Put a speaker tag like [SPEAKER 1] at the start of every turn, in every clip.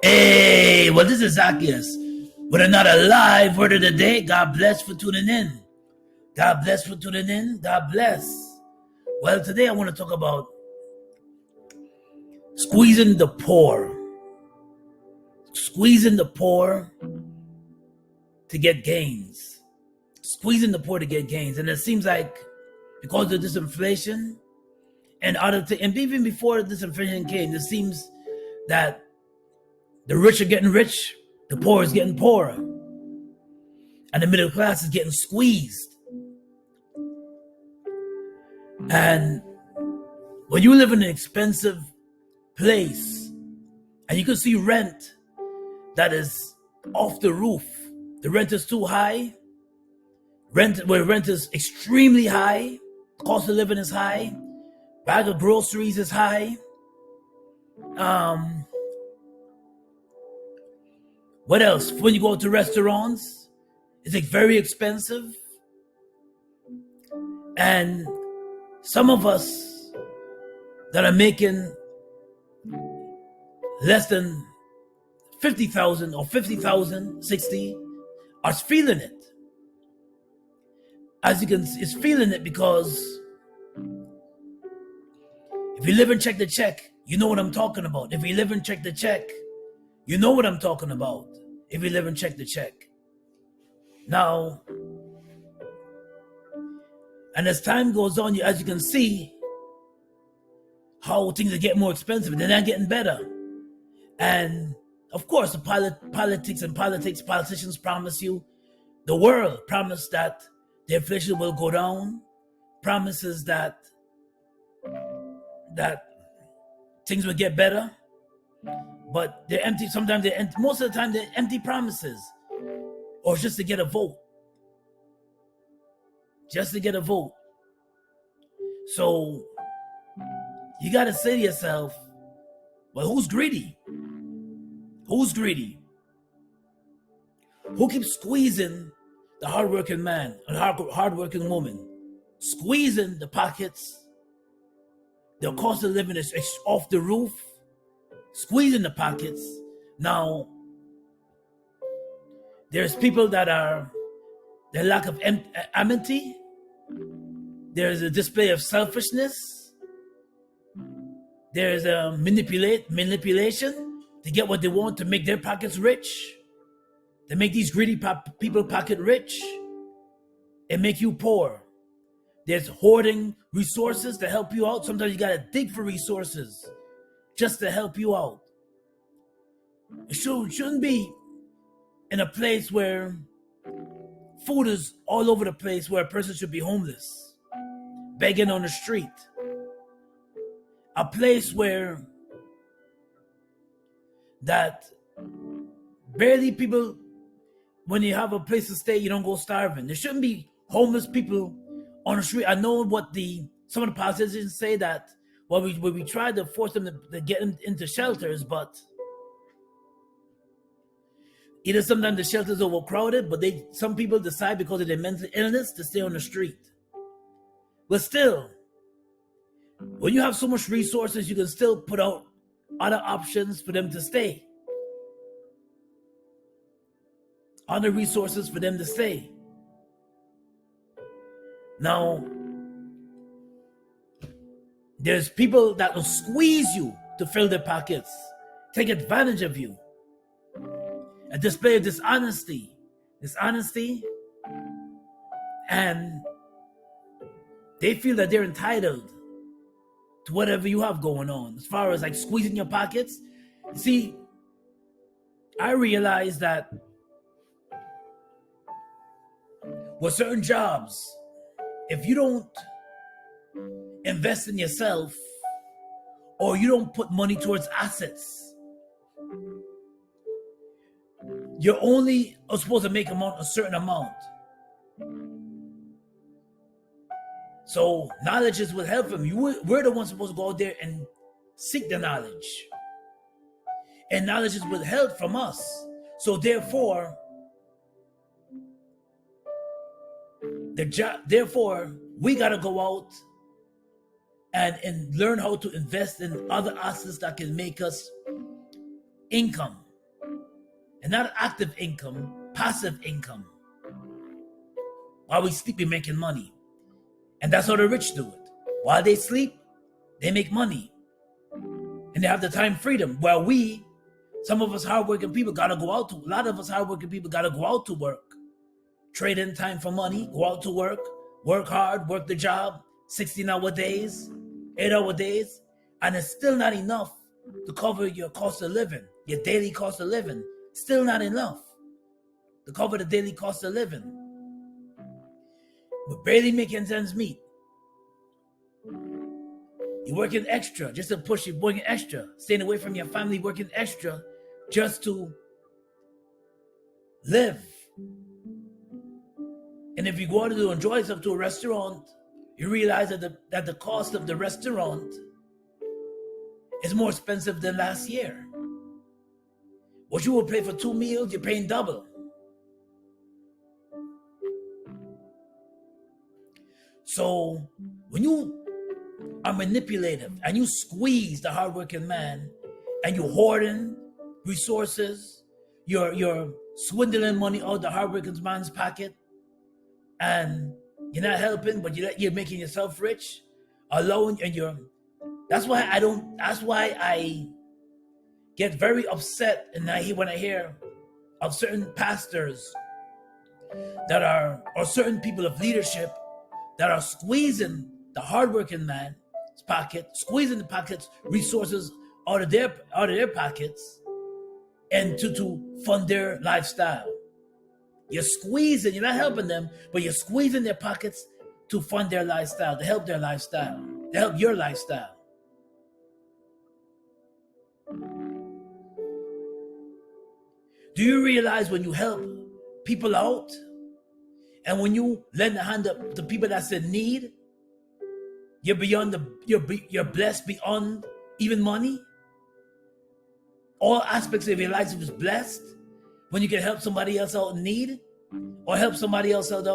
[SPEAKER 1] Hey, well, this is Zacchaeus with another live word of the day. God bless for tuning in. God bless for tuning in. God bless. Well, today I want to talk about squeezing the poor. Squeezing the poor to get gains. Squeezing the poor to get gains. And it seems like because of this inflation and even before this inflation came, it seems that the rich are getting rich, the poor is getting poorer, and the middle class is getting squeezed. And when you live in an expensive place and you can see rent that is off the roof, the rent is too high, where rent is extremely high, cost of living is high, bag of groceries is high, what else? When you go to restaurants, it's like very expensive. And some of us that are making less than 50,000 or 50,000, 60, are feeling it. As you can see, it's feeling it because if you live and check the check, you know what I'm talking about. If you live and check the check, you know what I'm talking about. If you live and check the check. Now, and as time goes on, as you can see, how things are getting more expensive. They're not getting better. And of course, the politicians promise you, the world promise that the inflation will go down, promises that things will get better. But they're empty. Sometimes they're empty. Most of the time, they're empty promises, or just to get a vote. Just to get a vote. So you got to say to yourself, well, who's greedy? Who's greedy? Who keeps squeezing the hardworking man and hardworking woman? Squeezing the pockets. The cost of living is off the roof. Squeezing the pockets. Now, there's people that are the lack of amity. There's a display of selfishness. There's a manipulation to get what they want, to make their pockets rich. They make these greedy people pocket rich and make you poor. There's hoarding resources to help you out. Sometimes you gotta dig for resources just to help you out. It shouldn't be in a place where food is all over the place, where a person should be homeless, begging on the street. A place where that barely people, when you have a place to stay, you don't go starving. There shouldn't be homeless people on the street. I know what some of the politicians say, that we tried to force them to get them into shelters, but either sometimes the shelters are overcrowded, but some people decide because of their mental illness to stay on the street. But still, when you have so much resources, you can still put out other options for them to stay. Other resources for them to stay. Now, there's people that will squeeze you to fill their pockets, take advantage of you, a display of dishonesty, and they feel that they're entitled to whatever you have going on. As far as like squeezing your pockets, see, I realize that with certain jobs, if you don't invest in yourself, or you don't put money towards assets, you're only supposed to make a certain amount. So knowledge is withheld from you. We're the ones supposed to go out there and seek the knowledge. And knowledge is withheld from us. So therefore, we got to go out and learn how to invest in other assets that can make us income, and not active income, passive income. While we sleep, we're making money. And that's how the rich do it. While they sleep, they make money. And they have the time freedom. While some of us hardworking people gotta go out to, a lot of us hardworking people gotta go out to work. Trade in time for money, go out to work hard, work the job, 16-hour days, 8-hour days, and it's still not enough to cover your cost of living, your daily cost of living. Still not enough to cover the daily cost of living. We're barely making ends meet. You're working extra just to push you, working extra, staying away from your family, working extra just to live. And if you go out to enjoy yourself to a restaurant, you realize that the cost of the restaurant is more expensive than last year. What you will pay for 2 meals, you're paying double. So when you are manipulative and you squeeze the hardworking man and you're hoarding resources, you're swindling money out of the hardworking man's pocket, and you're not helping, but you're making yourself rich alone, and that's why I get very upset when I hear of certain pastors or certain people of leadership that are squeezing the hardworking man's pocket, squeezing the pockets, resources out of their pockets, and to fund their lifestyle. You're squeezing, you're not helping them, but you're squeezing their pockets to fund their lifestyle, to help their lifestyle, to help your lifestyle. Do you realize when you help people out and when you lend a hand up to people that's in need, you're blessed beyond even money? All aspects of your life is blessed when you can help somebody else out in need, or help somebody else out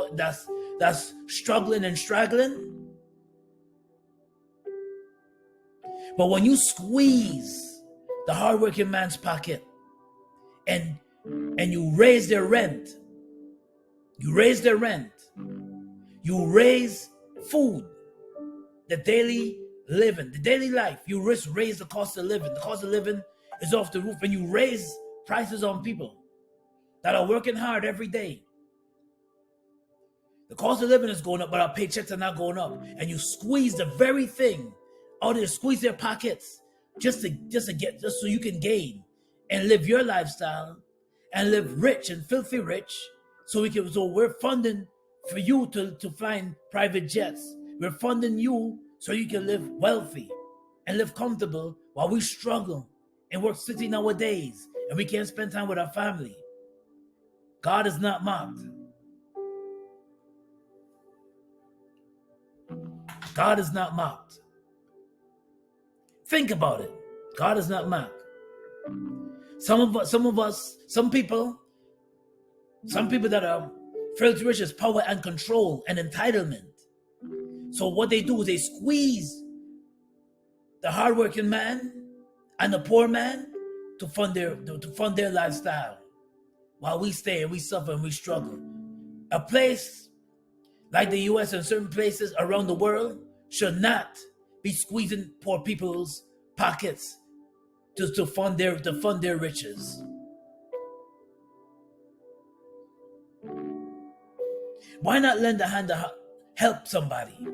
[SPEAKER 1] that's struggling and straggling. But when you squeeze the hardworking man's pocket and you raise their rent, you raise food, the daily living, the daily life, you raise the cost of living. The cost of living is off the roof, and you raise prices on people that are working hard every day. The cost of living is going up, but our paychecks are not going up. And you squeeze the very thing out there, squeeze their pockets just so you can gain and live your lifestyle and live rich and filthy rich. So we're funding for you to fly in private jets. We're funding you so you can live wealthy and live comfortable while we struggle and work 16-hour days and we can't spend time with our family. God is not mocked. God is not mocked. Think about it. God is not mocked. Some people that are filthy rich is power and control and entitlement. So what they do is they squeeze the hardworking man and the poor man to fund their lifestyle, while we stay and we suffer and we struggle. A place like the U.S. and certain places around the world should not be squeezing poor people's pockets to fund their riches. Why not lend a hand to help somebody?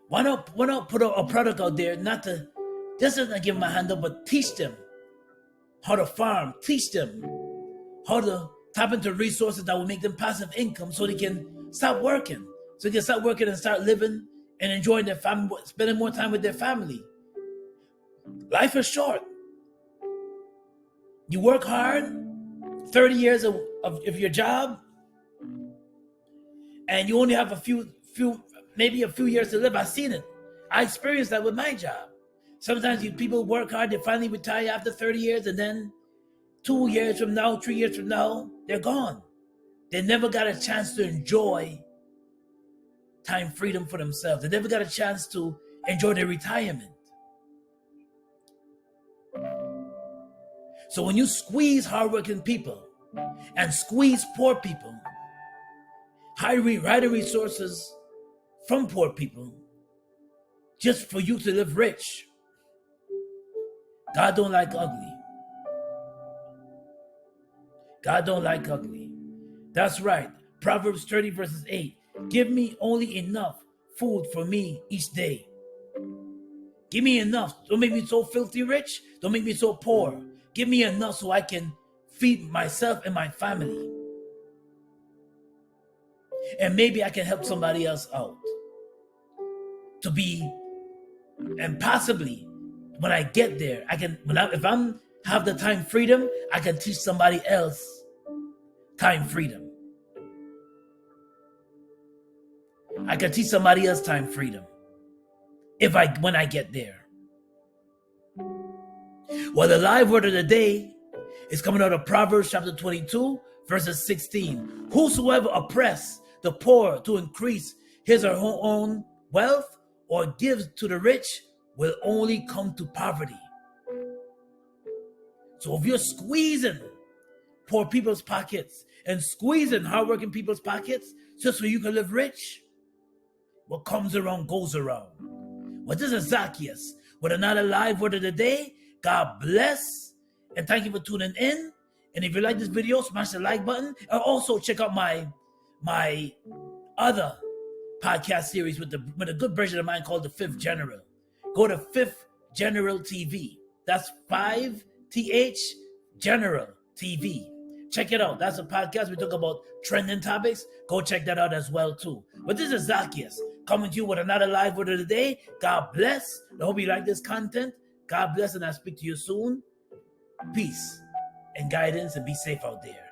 [SPEAKER 1] Why not put a product out there, just not give them a hand up, but teach them how to farm, teach them how to tap into resources that will make them passive income so they can stop working. So they can start working and start living and enjoying their family, spending more time with their family. Life is short. You work hard, 30 years of your job, and you only have maybe a few years to live. I've seen it. I experienced that with my job. Sometimes people work hard, they finally retire after 30 years, and then 2 years from now, 3 years from now, they're gone. They never got a chance to enjoy time freedom for themselves. They never got a chance to enjoy their retirement. So when you squeeze hardworking people and squeeze poor people, hide the resources from poor people just for you to live rich, God don't like ugly. God don't like ugly. That's right. Proverbs 30 verses 8. Give me only enough food for me each day. Give me enough. Don't make me so filthy rich. Don't make me so poor. Give me enough so I can feed myself and my family. And maybe I can help somebody else out. To be, and possibly when I get there, if I'm have the time freedom, I can teach somebody else time freedom. I can teach somebody else time freedom when I get there. Well, the live word of the day is coming out of Proverbs chapter 22, verses 16. Whosoever oppress the poor to increase his or her own wealth or gives to the rich will only come to poverty. So if you're squeezing poor people's pockets and squeezing hardworking people's pockets just so you can live rich, what comes around goes around. Well, this is Zacchaeus with another live word of the day. God bless, and thank you for tuning in. And if you like this video, smash the like button, and also check out my other podcast series with a good version of mine called The Fifth General. Go to Fifth General TV. That's 5th General TV. Check it out. That's a podcast. We talk about trending topics. Go check that out as well too. But this is Zacchaeus coming to you with another live word of the day. God bless. I hope you like this content. God bless, and I'll speak to you soon. Peace and guidance, and be safe out there.